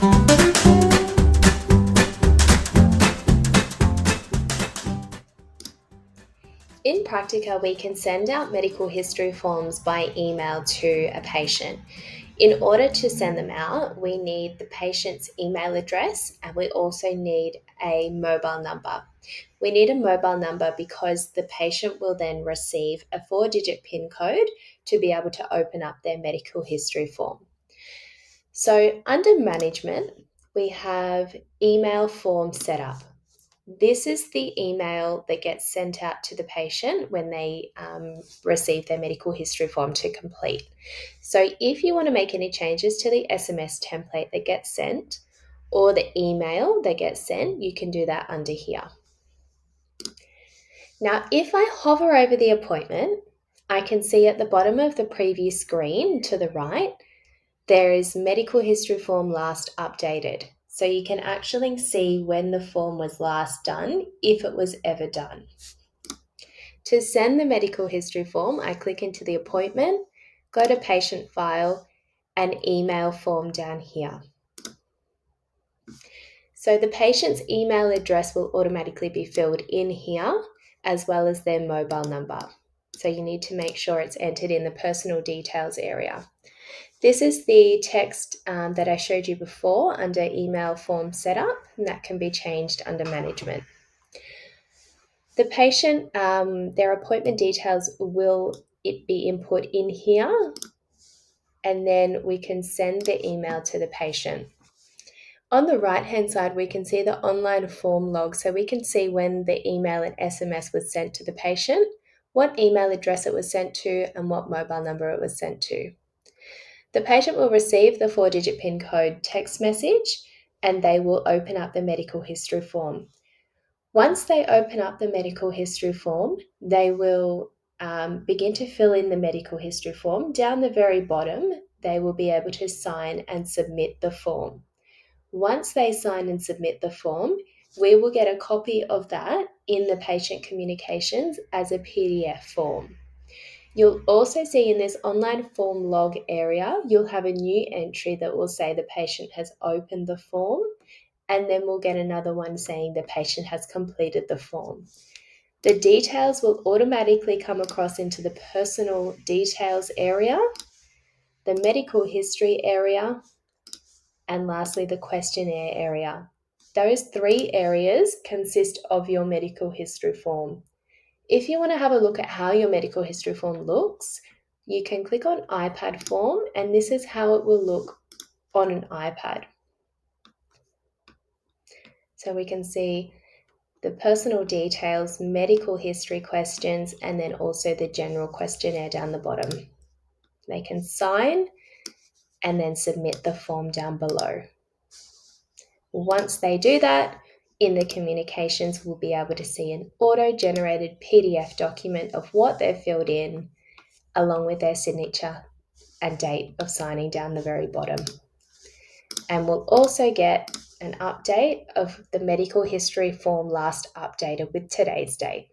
In Praktika, we can send out medical history forms by email to a patient. In order to send them out, we need the patient's email address and we also need a mobile number. We need a mobile number because the patient will then receive a 4-digit PIN code to be able to open up their medical history form. So under management, we have email form setup. This is the email that gets sent out to the patient when they receive their medical history form to complete. So if you want to make any changes to the SMS template that gets sent or the email that gets sent, you can do that under here. Now, if I hover over the appointment, I can see at the bottom of the preview screen to the right, there is medical history form last updated. So you can actually see when the form was last done, if it was ever done. To send the medical history form, I click into the appointment, go to patient file, and email form down here. So the patient's email address will automatically be filled in here, as well as their mobile number. So you need to make sure it's entered in the personal details area. This is the text that I showed you before under email form setup, and that can be changed under management. The patient, their appointment details will be input in here, and then we can send the email to the patient. On the right-hand side, we can see the online form log, so we can see when the email and SMS was sent to the patient, what email address it was sent to, and what mobile number it was sent to. The patient will receive the 4-digit PIN code text message and they will open up the medical history form. Once they open up the medical history form, they will begin to fill in the medical history form. Down the very bottom, they will be able to sign and submit the form. Once they sign and submit the form, we will get a copy of that in the patient communications as a PDF form. You'll also see in this online form log area, you'll have a new entry that will say the patient has opened the form, and then we'll get another one saying the patient has completed the form. The details will automatically come across into the personal details area, the medical history area, and lastly, the questionnaire area. Those 3 areas consist of your medical history form. If you want to have a look at how your medical history form looks, you can click on iPad form, and this is how it will look on an iPad. So we can see the personal details, medical history questions, and then also the general questionnaire down the bottom. They can sign and then submit the form down below. Once they do that, in the communications, we'll be able to see an auto-generated PDF document of what they've filled in, along with their signature and date of signing down the very bottom. And we'll also get an update of the medical history form last updated with today's date.